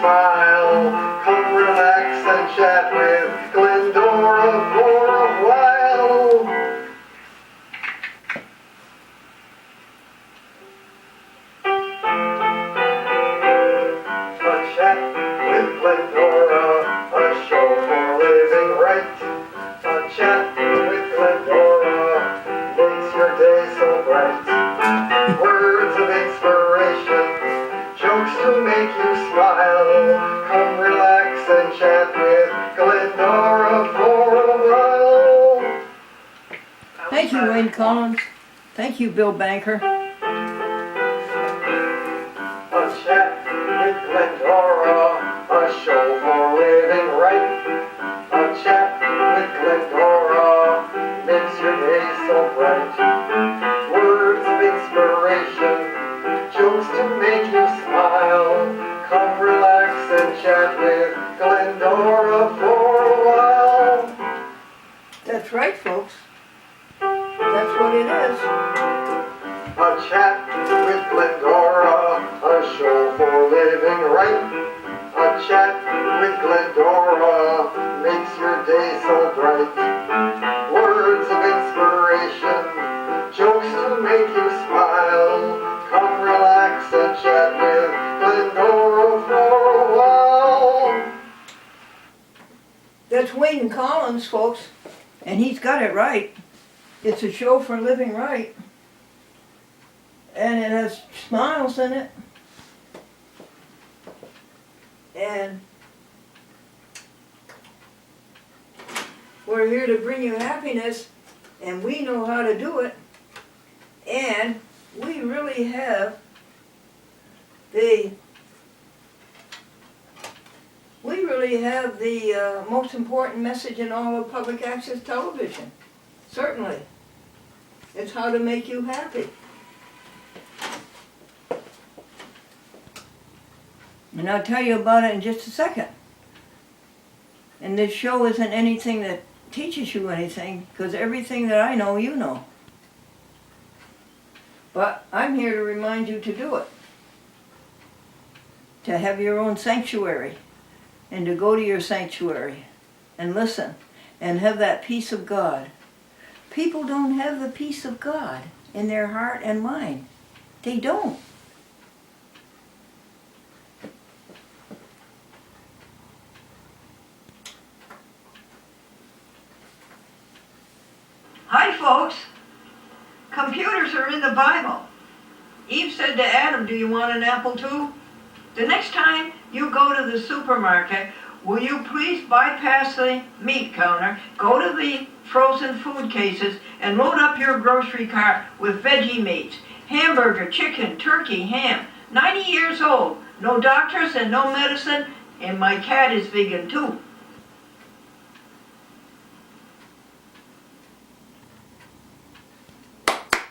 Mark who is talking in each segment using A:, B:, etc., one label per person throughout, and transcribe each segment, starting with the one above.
A: smile. Come relax and chat with Glendora for a while. A chat with Glendora, a show for living right. A chat with Glendora makes your day so bright. Words of inspiration, jokes to make you smile. Come relax and chat with Glendora for a while.
B: Thank you, Wayne Collins. Thank you, Bill Banker.
A: A chat with Glendora, a show for living right. A chat with Glendora makes your day so bright. Words of inspiration, jokes to make you smile. Come relax and chat with Glendora for a while.
B: That's right, folks. That's what it is.
A: A chat with Glendora, a show for living right. A chat with Glendora makes your day so bright. Words of inspiration, jokes to make you smile. Come relax and chat with Glendora for a while.
B: That's Wayne Collins, folks. And he's got it right. It's a show for living right. And it has smiles in it. And we're here to bring you happiness, and we know how to do it. And we really have the most important message in all of public access television. Certainly. It's how to make you happy. And I'll tell you about it in just a second. And this show isn't anything that teaches you anything, because everything that I know, you know. But I'm here to remind you to do it. To have your own sanctuary, and to go to your sanctuary, and listen, and have that peace of God. People don't have the peace of God in their heart and mind. They don't. Hi, folks. Computers are in the Bible. Eve said to Adam, "Do you want an apple too?" The next time you go to the supermarket, will you please bypass the meat counter, go to the frozen food cases, and load up your grocery cart with veggie meats, hamburger, chicken, turkey, ham. 90 years old, no doctors and no medicine, and my cat is vegan too.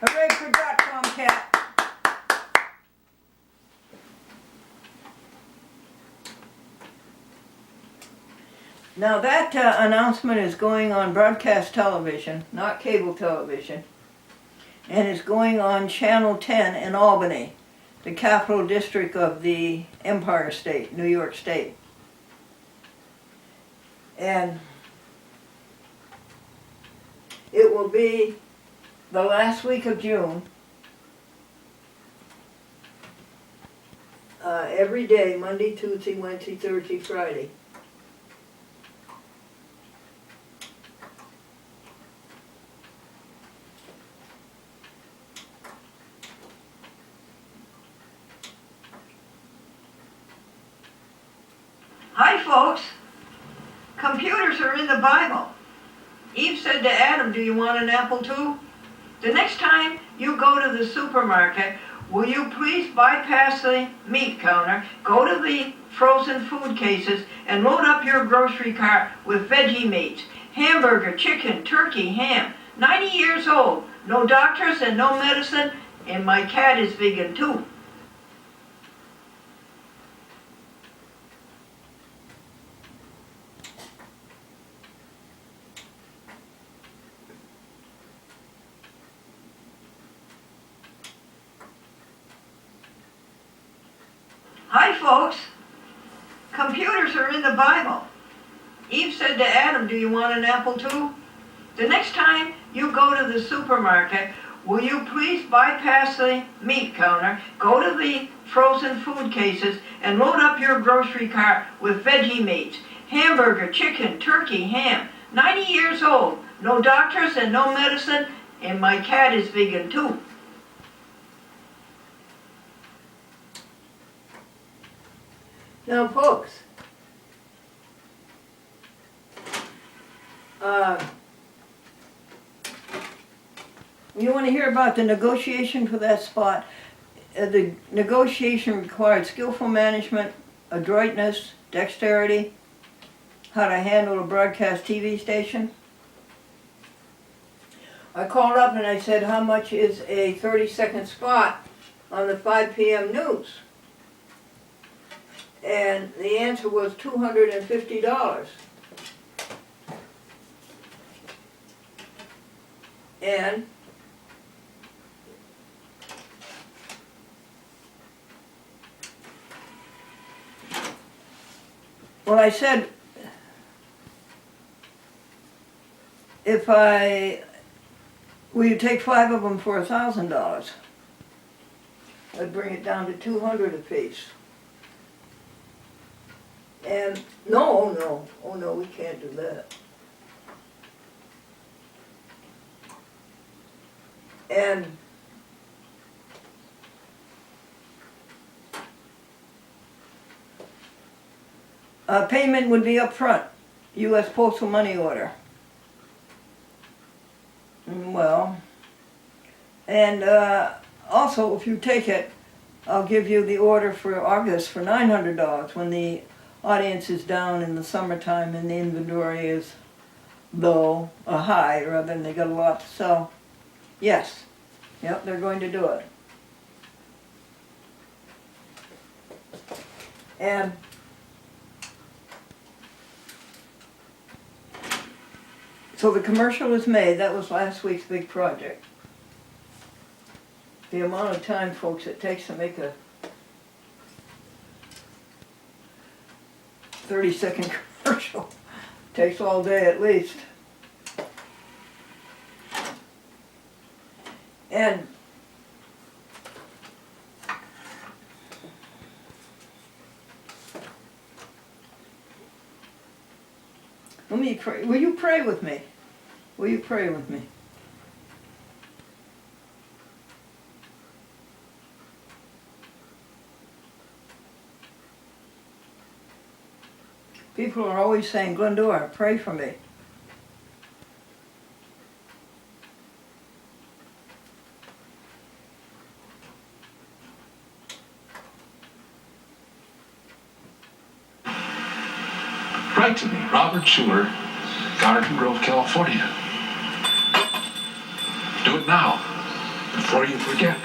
B: Hooray for .com cat. Now that announcement is going on broadcast television, not cable television, and it's going on Channel 10 in Albany, the capital district of the Empire State, New York State. And it will be the last week of June, every day, Monday, Tuesday, Wednesday, Thursday, Friday. Hi, folks. Computers are in the Bible. Eve said to Adam, "Do you want an apple too?" The next time you go to the supermarket, will you please bypass the meat counter, go to the frozen food cases, and load up your grocery cart with veggie meats, hamburger, chicken, turkey, ham. 90 years old, no doctors and no medicine, and my cat is vegan too. Hi, folks. Computers are in the Bible. Eve said to Adam, do you want an apple too? The next time you go to the supermarket, will you please bypass the meat counter, go to the frozen food cases, and load up your grocery cart with veggie meats, hamburger, chicken, turkey, ham. 90 years old, no doctors and no medicine, and my cat is vegan too. Now, folks, you want to hear about the negotiation for that spot? The negotiation required skillful management, adroitness, dexterity, how to handle a broadcast TV station. I called up and I said, how much is a 30-second spot on the 5 p.m. news? And the answer was $250. And well, I said, will you take 5 of them for $1,000? I'd bring it down to $200 apiece. And no, oh no, we can't do that. And payment would be up front, U.S. postal money order. Well, and also if you take it, I'll give you the order for August for $900 when the audience is down in the summertime and the inventory is low, or high, rather than they got a lot to sell. Yes, yep, they're going to do it. And so the commercial is made. That was last week's big project. The amount of time, folks, it takes to make a 30-second commercial takes all day at least. And let me pray. Will you pray with me? Will you pray with me? People are always saying, Glendora, pray for me.
C: Write to me, Robert Schuler, Garden Grove, California. Do it now, before you forget.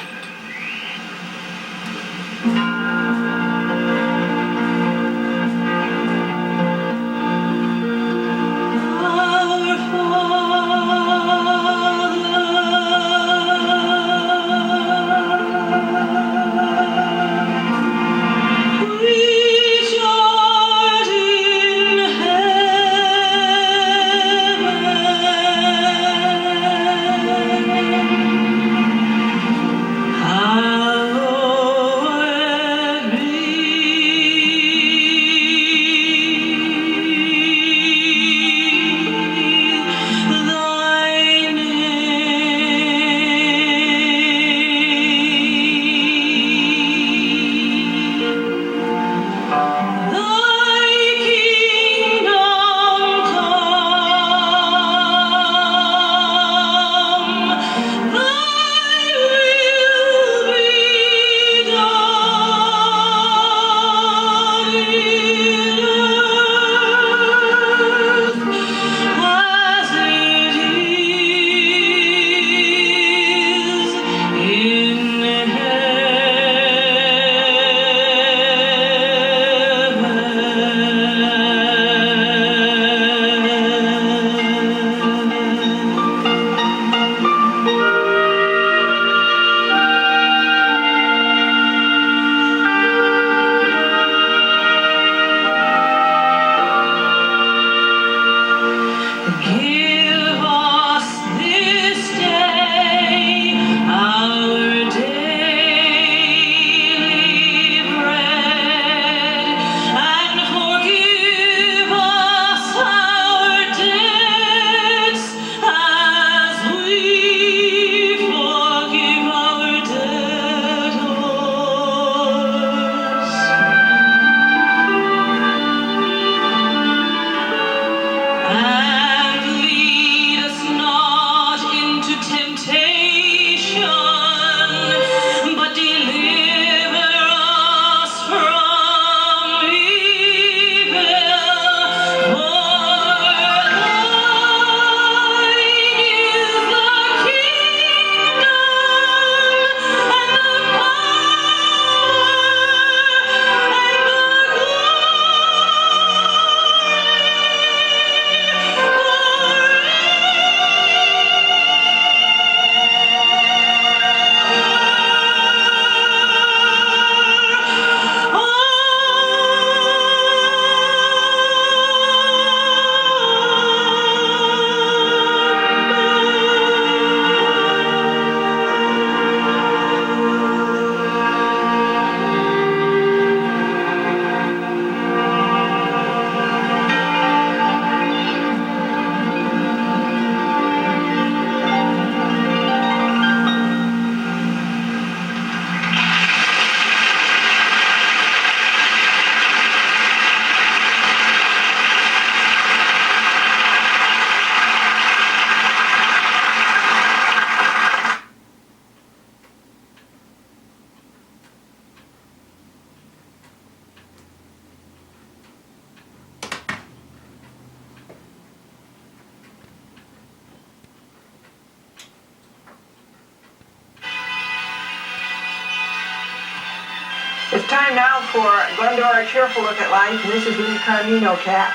B: time now for Glendora Cheerful Look at Life, and this is Lee Carmino Cat.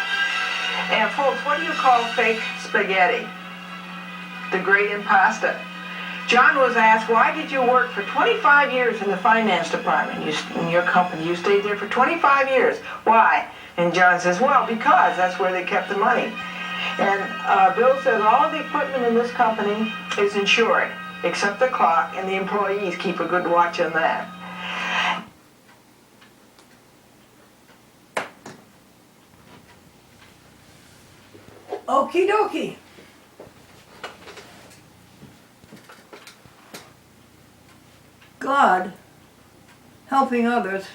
B: And folks, what do you call fake spaghetti? The great impasta. John was asked, why did you work for 25 years in the finance department in your company? You stayed there for 25 years. Why? And John says, well, because that's where they kept the money. And Bill says, all of the equipment in this company is insured, except the clock, and the employees keep a good watch on that. Okie dokie. God, helping others,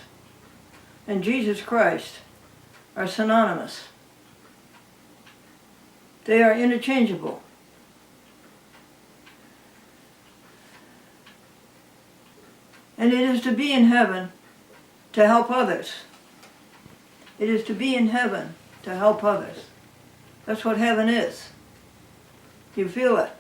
B: and Jesus Christ are synonymous. They are interchangeable. And it is to be in heaven to help others. It is to be in heaven to help others. That's what heaven is. You feel it.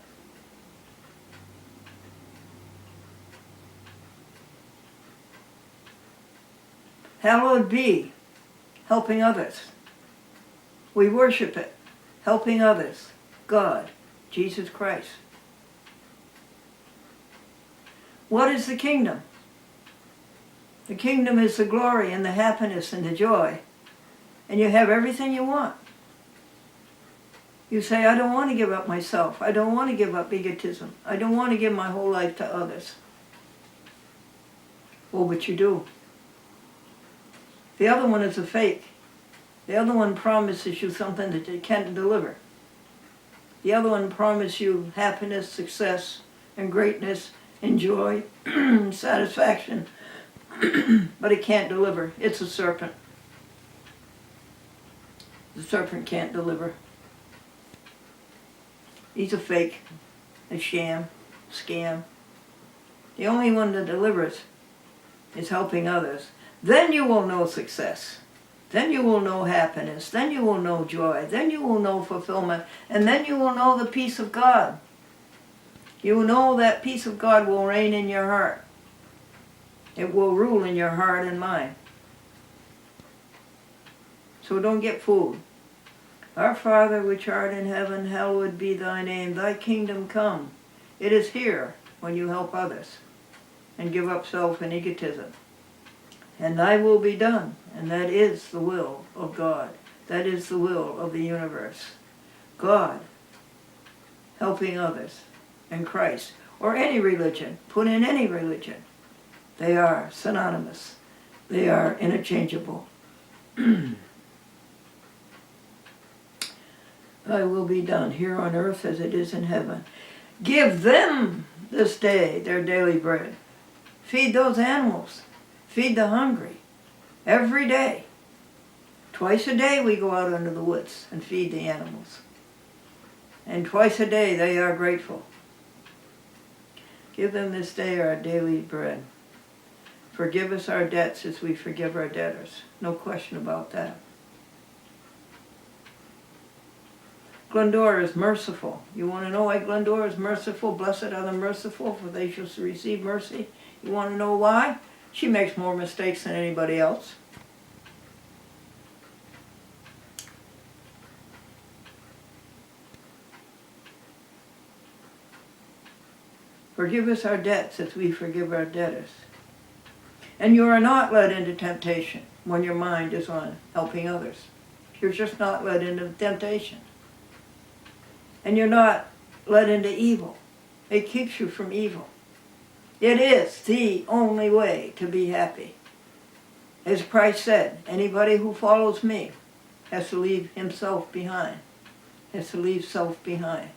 B: Hallowed be, helping others. We worship it, helping others. God, Jesus Christ. What is the kingdom? The kingdom is the glory and the happiness and the joy. And you have everything you want. You say, I don't want to give up myself. I don't want to give up egotism. I don't want to give my whole life to others. Well, but you do. The other one is a fake. The other one promises you something that it can't deliver. The other one promises you happiness, success, and greatness, and joy, satisfaction, but it can't deliver. It's a serpent. The serpent can't deliver. He's a fake, a sham, scam. The only one that delivers is helping others. Then you will know success. Then you will know happiness. Then you will know joy. Then you will know fulfillment. And then you will know the peace of God. You will know that peace of God will reign in your heart. It will rule in your heart and mind. So don't get fooled. Our Father which art in heaven, hallowed be thy name. Thy kingdom come. It is here when you help others and give up self and egotism. And thy will be done. And that is the will of God. That is the will of the universe. God helping others and Christ, or any religion. Put in any religion. They are synonymous. They are interchangeable. Thy will be done here on earth as it is in heaven. Give them this day their daily bread. Feed those animals. Feed the hungry. Every day. Twice a day we go out into the woods and feed the animals. And twice a day they are grateful. Give them this day our daily bread. Forgive us our debts as we forgive our debtors. No question about that. Glendora is merciful. You want to know why Glendora is merciful? Blessed are the merciful, for they shall receive mercy. You want to know why? She makes more mistakes than anybody else. Forgive us our debts as we forgive our debtors. And you are not led into temptation when your mind is on helping others. You're just not led into temptation. And you're not led into evil. It keeps you from evil. It is the only way to be happy. As Christ said, anybody who follows me has to leave himself behind. Has to leave self behind.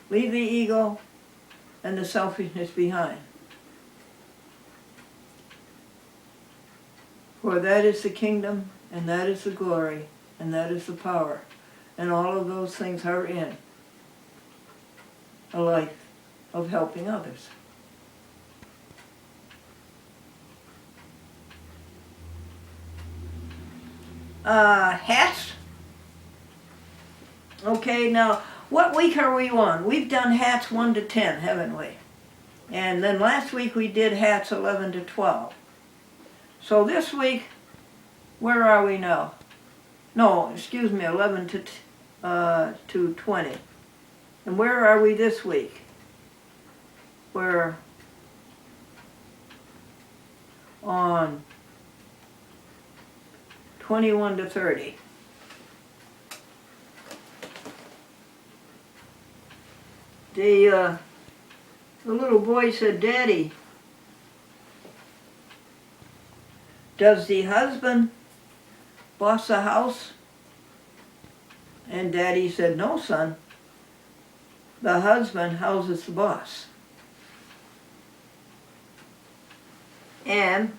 B: Leave the ego and the selfishness behind. For that is the kingdom, and that is the glory, and that is the power. And all of those things are in a life of helping others. Hats. Okay, now, what week are we on? We've done hats 1 to 10, haven't we? And then last week we did hats 11 to 12. So this week, where are we now? No, excuse me, 11 to 20. And where are we this week? We're on 21 to 30. The little boy said, "Daddy, does the husband boss the house?" And Daddy said, "No, son. The husband houses the boss." And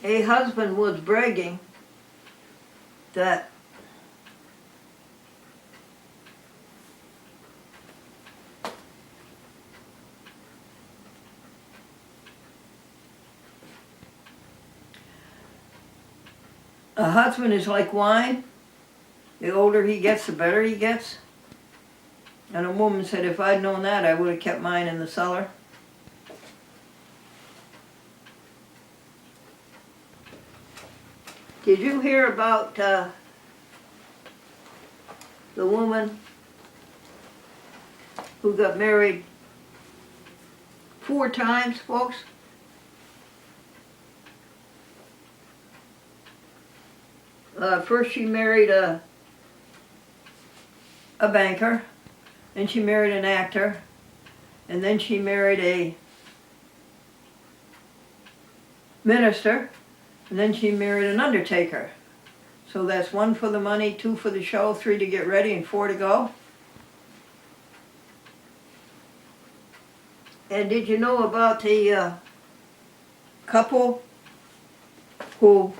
B: a husband was bragging that a husband is like wine. The older he gets, the better he gets. And a woman said, "If I'd known that, I would have kept mine in the cellar." Did you hear about the woman who got married 4 times, folks? First she married a banker, then she married an actor, and then she married a minister, and then she married an undertaker. So that's 1 for the money, 2 for the show, 3 to get ready, and 4 to go. And did you know about the couple who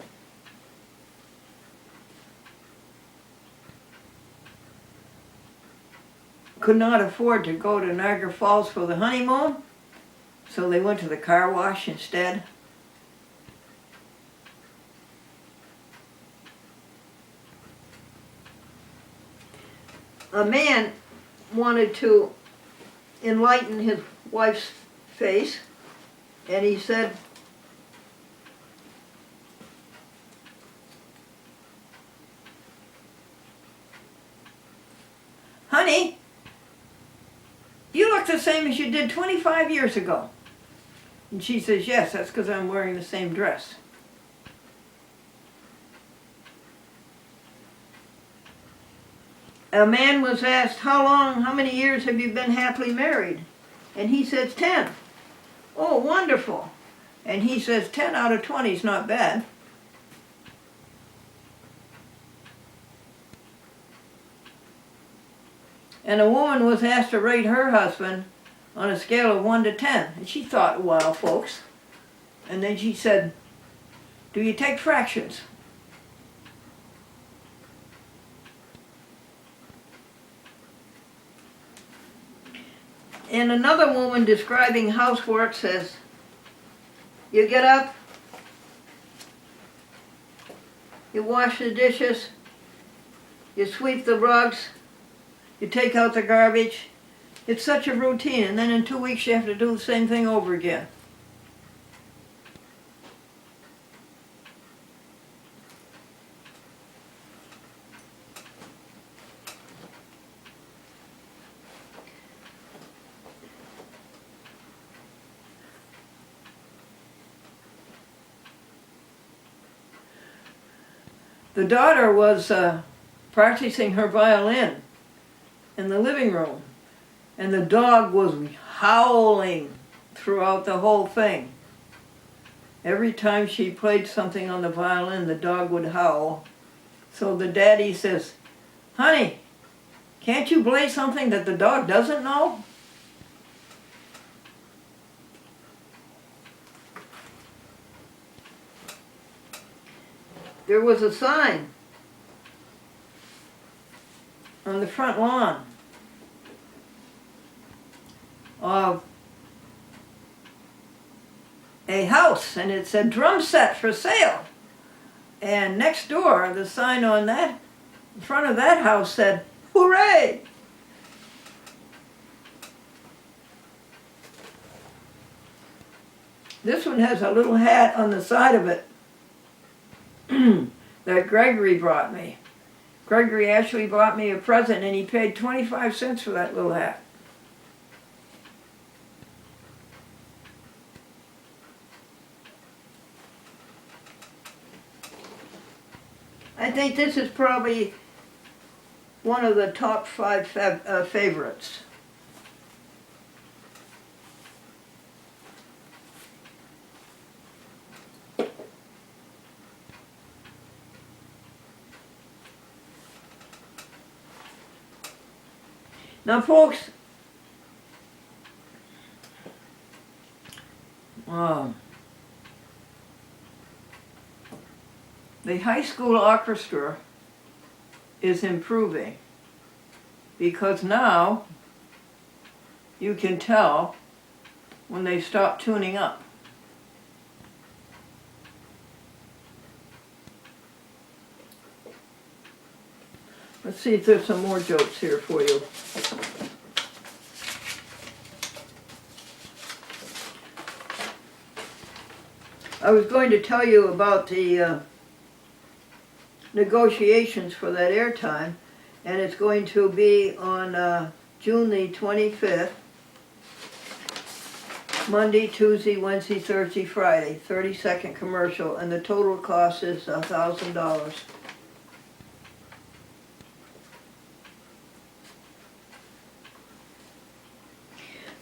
B: could not afford to go to Niagara Falls for the honeymoon, so they went to the car wash instead? A man wanted to enlighten his wife's face, and he said, "Honey, you look the same as you did 25 years ago." And she says, "Yes, that's because I'm wearing the same dress." A man was asked, how many years have you been happily married? And he says, 10. "Oh, wonderful." And he says, 10 out of 20 is not bad. And a woman was asked to rate her husband on a scale of 1 to 10. And she thought a while, folks. And then she said, "Do you take fractions?" And another woman describing housework says, "You get up, you wash the dishes, you sweep the rugs, you take out the garbage." It's such a routine, and then in 2 weeks you have to do the same thing over again. The daughter was practicing her violin in the living room, and the dog was howling throughout the whole thing. Every time she played something on the violin, the dog would howl. So the daddy says, "Honey, can't you play something that the dog doesn't know?" There was a sign on the front lawn of a house, and it said "drum set for sale." And next door, the sign on that, in front of that house said, "Hooray!" This one has a little hat on the side of it that Gregory brought me. Gregory actually bought me a present and he paid 25 cents for that little hat. I think this is probably one of the top 5 favorites. Now folks, the high school orchestra is improving because now you can tell when they stop tuning up. Let's see if there's some more jokes here for you. I was going to tell you about the negotiations for that airtime, and it's going to be on June the 25th, Monday, Tuesday, Wednesday, Thursday, Friday, 30-second commercial, and the total cost is $1,000.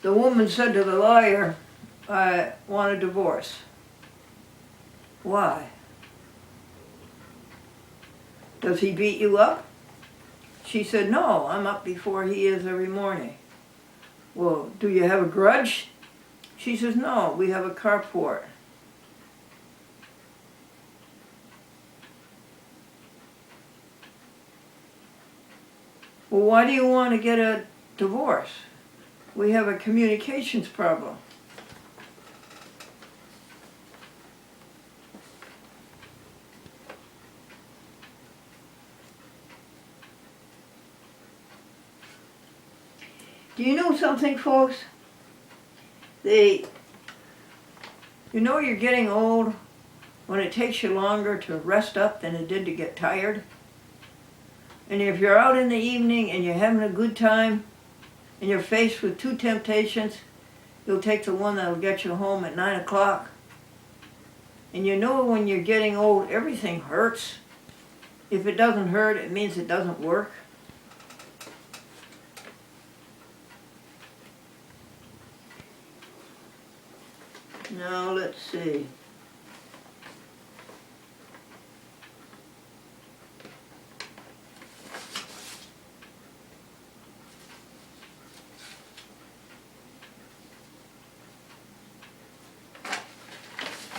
B: The woman said to the lawyer, "I want a divorce." "Why?" "Does he beat you up?" She said, "No, I'm up before he is every morning." "Well, do you have a grudge?" She says, "No, we have a carport." "Well, why do you want to get a divorce?" "We have a communications problem." Do you know something, folks? You know you're getting old when it takes you longer to rest up than it did to get tired? And if you're out in the evening and you're having a good time and you're faced with 2 temptations, you'll take the one that'll get you home at 9 o'clock. And you know when you're getting old, everything hurts. If it doesn't hurt, it means it doesn't work. Now, let's see.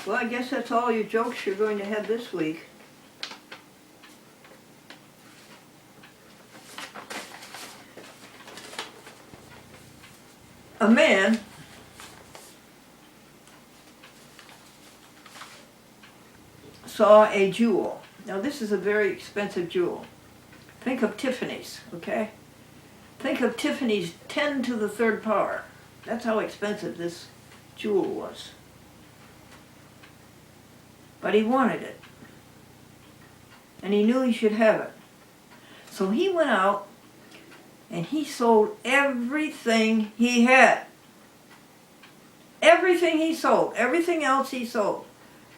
B: Well, I guess that's all your jokes you're going to have this week. A man saw a jewel. Now this is a very expensive jewel. Think of Tiffany's, okay? Think of Tiffany's 10 to the 3rd power. That's how expensive this jewel was. But he wanted it. And he knew he should have it. So he went out and he sold everything he had. Everything he sold, everything else he sold,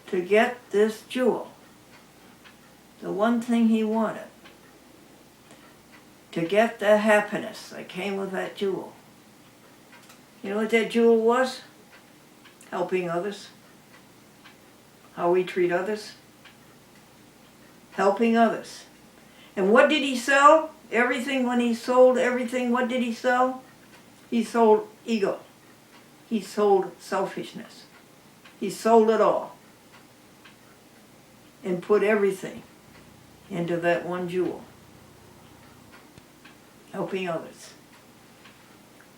B: to get this jewel. The one thing he wanted. To get the happiness that came with that jewel. You know what that jewel was? Helping others. How we treat others. Helping others. And what did he sell? Everything, when he sold everything, what did he sell? He sold ego. He sold selfishness. He sold it all. And put everything into that one jewel. Helping others.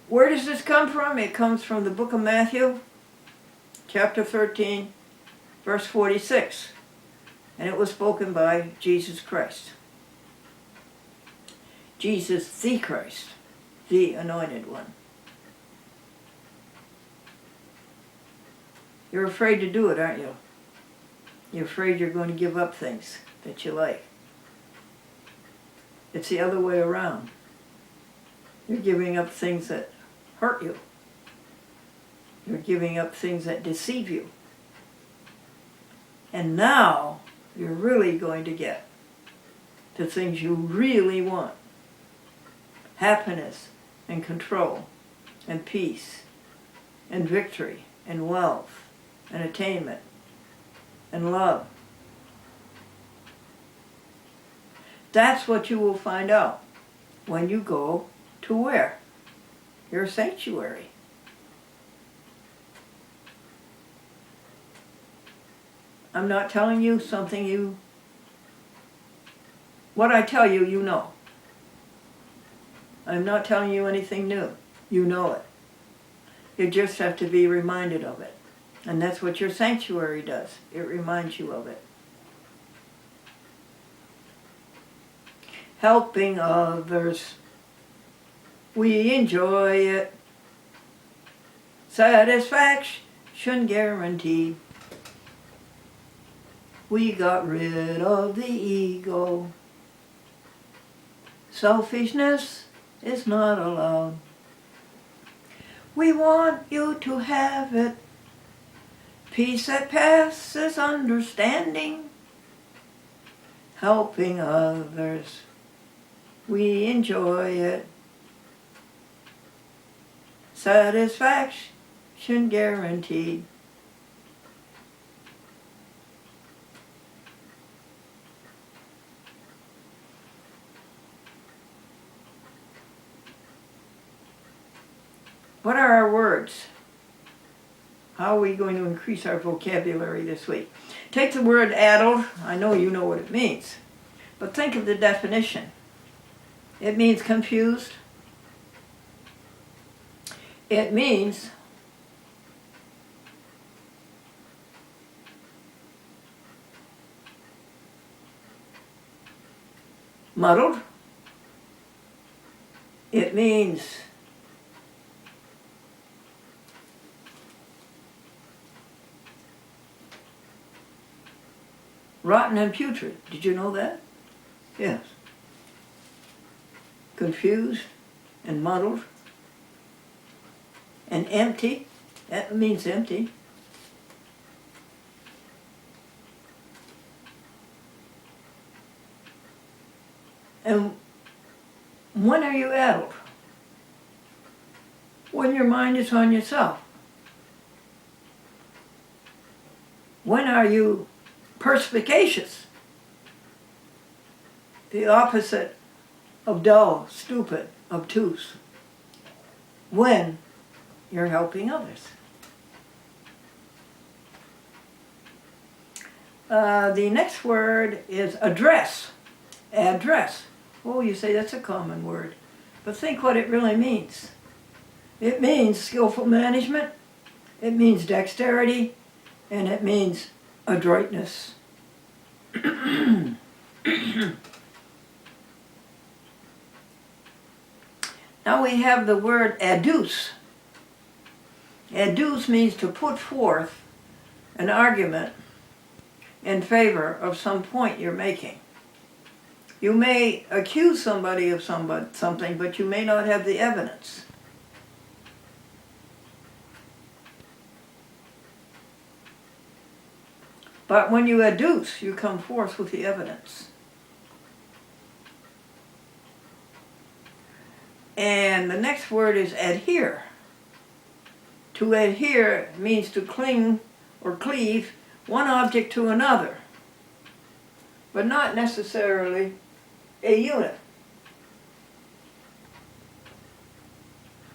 B: Where does this come from? It comes from the book of Matthew, chapter 13, verse 46. And it was spoken by Jesus Christ. Jesus the Christ, the Anointed One. You're afraid to do it, aren't you? You're afraid you're going to give up things that you like. It's the other way around. You're giving up things that hurt you. You're giving up things that deceive you. And now you're really going to get the things you really want. Happiness and control and peace and victory and wealth and attainment and love. That's what you will find out when you go to where? Your sanctuary. I'm not telling you something you... What I tell you, you know. I'm not telling you anything new. You know it. You just have to be reminded of it. And that's what your sanctuary does. It reminds you of it. Helping others. We enjoy it. Satisfaction guaranteed. We got rid of the ego. Selfishness is not allowed. We want you to have it. Peace that passes understanding. Helping others. We enjoy it. Satisfaction guaranteed. What are our words? How are we going to increase our vocabulary this week? Take the word addled. I know you know what it means. But think of the definition. It means confused. It means muddled. It means rotten and putrid. Did you know that? Yes. Confused and muddled and empty. That means empty. And when are you addled? When your mind is on yourself. When are you perspicacious? The opposite of dull, stupid, obtuse. When you're helping others. The next word is address. Address. Oh, you say that's a common word. But think what it really means. It means skillful management. It means dexterity. And it means adroitness. Now we have the word adduce. Adduce means to put forth an argument in favor of some point you're making. You may accuse somebody of something, but you may not have the evidence. But when you adduce, you come forth with the evidence. And the next word is adhere. To adhere means to cling or cleave one object to another, but not necessarily a unit.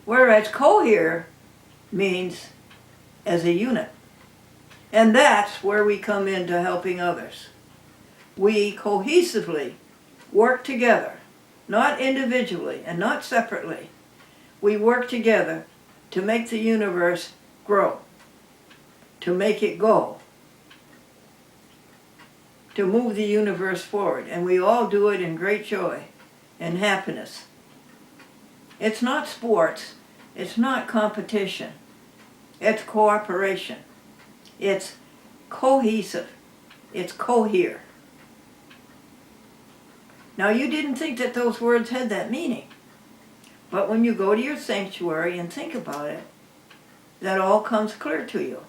B: Whereas cohere means as a unit. And that's where we come into helping others. We cohesively work together, not individually and not separately. We work together to make the universe grow, to make it go, to move the universe forward. And we all do it in great joy and happiness. It's not sports. It's not competition. It's cooperation. It's cohesive. It's cohere. Now, you didn't think that those words had that meaning. But when you go to your sanctuary and think about it, that all comes clear to you.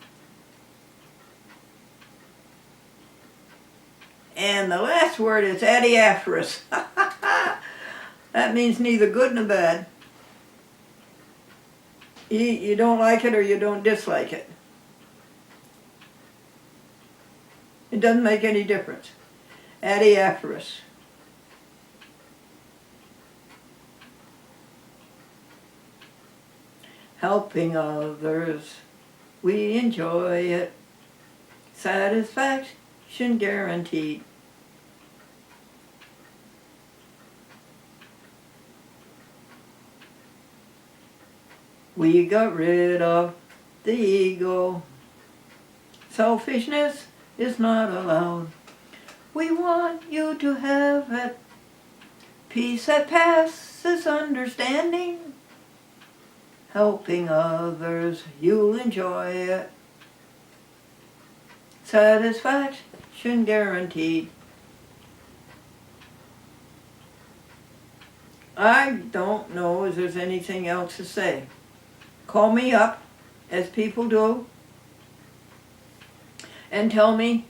B: And the last word is adiaphorous. That means neither good nor bad. You don't like it or you don't dislike it. It doesn't make any difference. Adiaphorous. Helping others, we enjoy it. Satisfaction guaranteed. We got rid of the ego. Selfishness is not allowed. We want you to have it. Peace that passes understanding. Helping others, you'll enjoy it. Satisfaction guaranteed. I don't know if there's anything else to say. Call me up, as people do, and tell me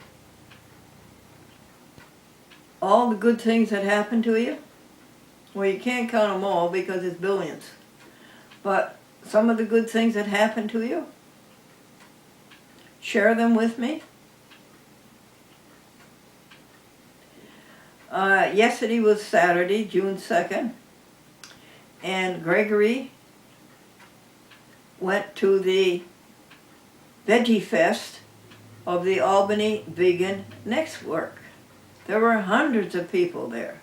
B: all the good things that happened to you. Well, you can't count them all because it's billions. But some of the good things that happened to you, share them with me. Yesterday was Saturday, June 2nd, and Gregory went to the Veggie Fest of the Albany Vegan Network. There were hundreds of people there.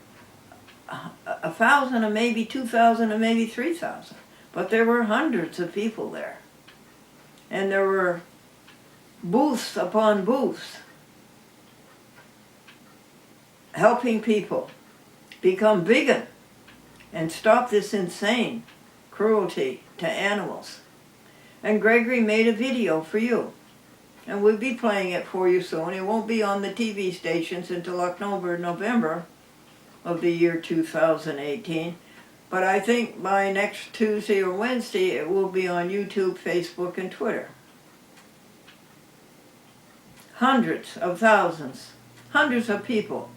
B: 1,000 or maybe 2,000 or maybe 3,000. But there were hundreds of people there. And there were booths upon booths helping people become vegan and stop this insane cruelty to animals. And Gregory made a video for you. And we'll be playing it for you soon. It won't be on the TV stations until October, November of the year 2018. But I think by next Tuesday or Wednesday it will be on YouTube, Facebook, and Twitter. Hundreds of thousands, hundreds of people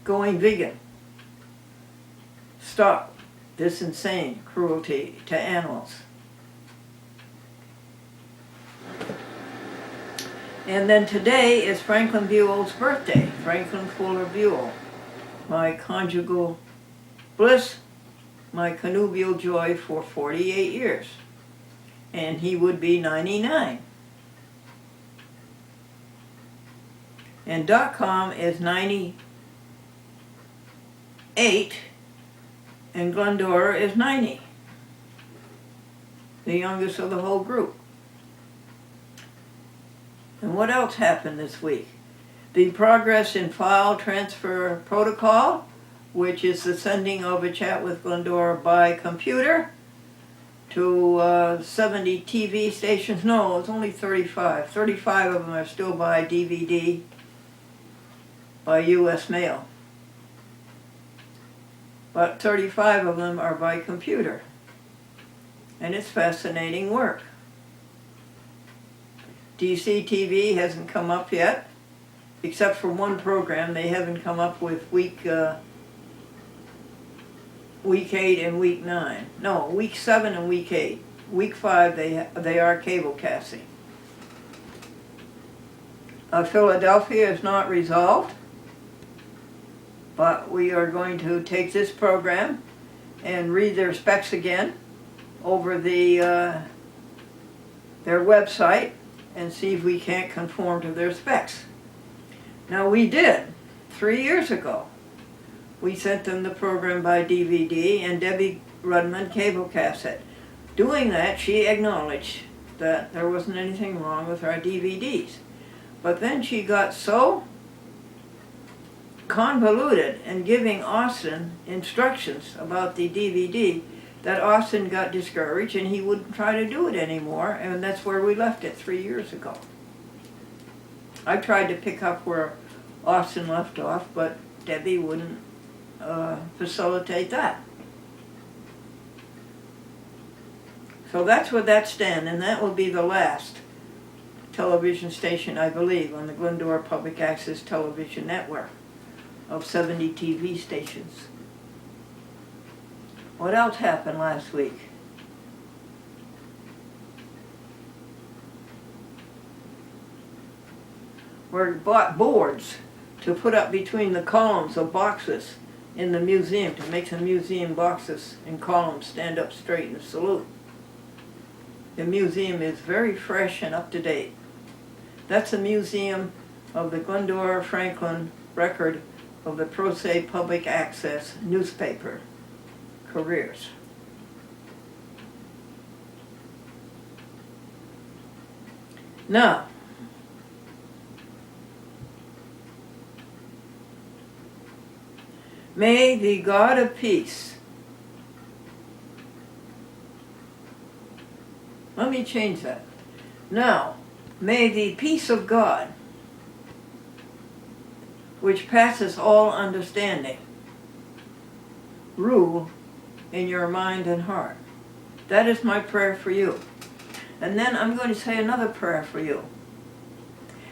B: going vegan. Stop this insane cruelty to animals. And then today is Franklin Buell's birthday, Franklin Fuller Buell, my conjugal bliss, my connubial joy for 48 years. And he would be 99. And .com is 98, and Glendora is 90, the youngest of the whole group. And what else happened this week? The progress in file transfer protocol, which is the sending of a chat with Glendora by computer to 70 TV stations. No, it's only 35. 35 of them are still by DVD, by U.S. mail. But 35 of them are by computer. And it's fascinating work. DC TV hasn't come up yet, except for one program. They haven't come up with week 8 and week 9. No, week 7 and week 8. Week 5 they are cable casting. Philadelphia is not resolved, but we are going to take this program and read their specs again over their website and see if we can't conform to their specs. Now, we did 3 years ago. We sent them the program by DVD, and Debbie Rudman cablecast it. Doing that, she acknowledged that there wasn't anything wrong with our DVDs. But then she got so convoluted in giving Austin instructions about the DVD that Austin got discouraged and he wouldn't try to do it anymore, and that's where we left it 3 years ago. I tried to pick up where Austin left off, but Debbie wouldn't facilitate that. So that's where that stands, and that will be the last television station, I believe, on the Glendora Public Access Television Network of 70 TV stations. What else happened last week? We bought boards to put up between the columns of boxes in the museum to make the museum boxes and columns stand up straight and salute. The museum is very fresh and up to date. That's a museum of the Glendora Franklin record of the Pro Se Public Access newspaper careers. Now, may the God of peace, let me change that. Now, may the peace of God, which passes all understanding, rule in your mind and heart. That is my prayer for you. And then I'm going to say another prayer for you.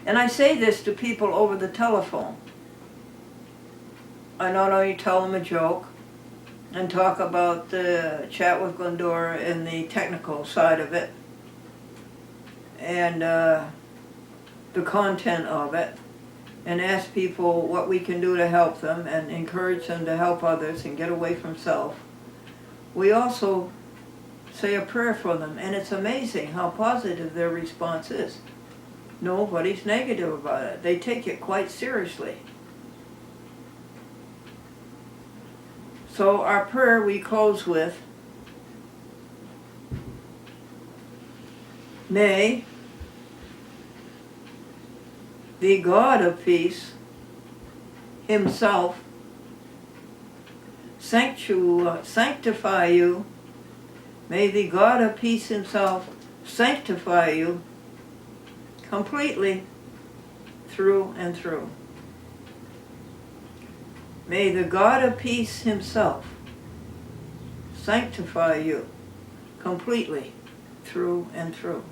B: And I say this to people over the telephone. I not only tell them a joke and talk about the chat with Glendora and the technical side of it and the content of it, and ask people what we can do to help them and encourage them to help others and get away from self. We also say a prayer for them, and it's amazing how positive their response is. Nobody's negative about it. They take it quite seriously. So our prayer we close with, may the God of peace himself sanctify you. May the God of peace himself sanctify you completely through and through. May the God of peace himself sanctify you completely through and through.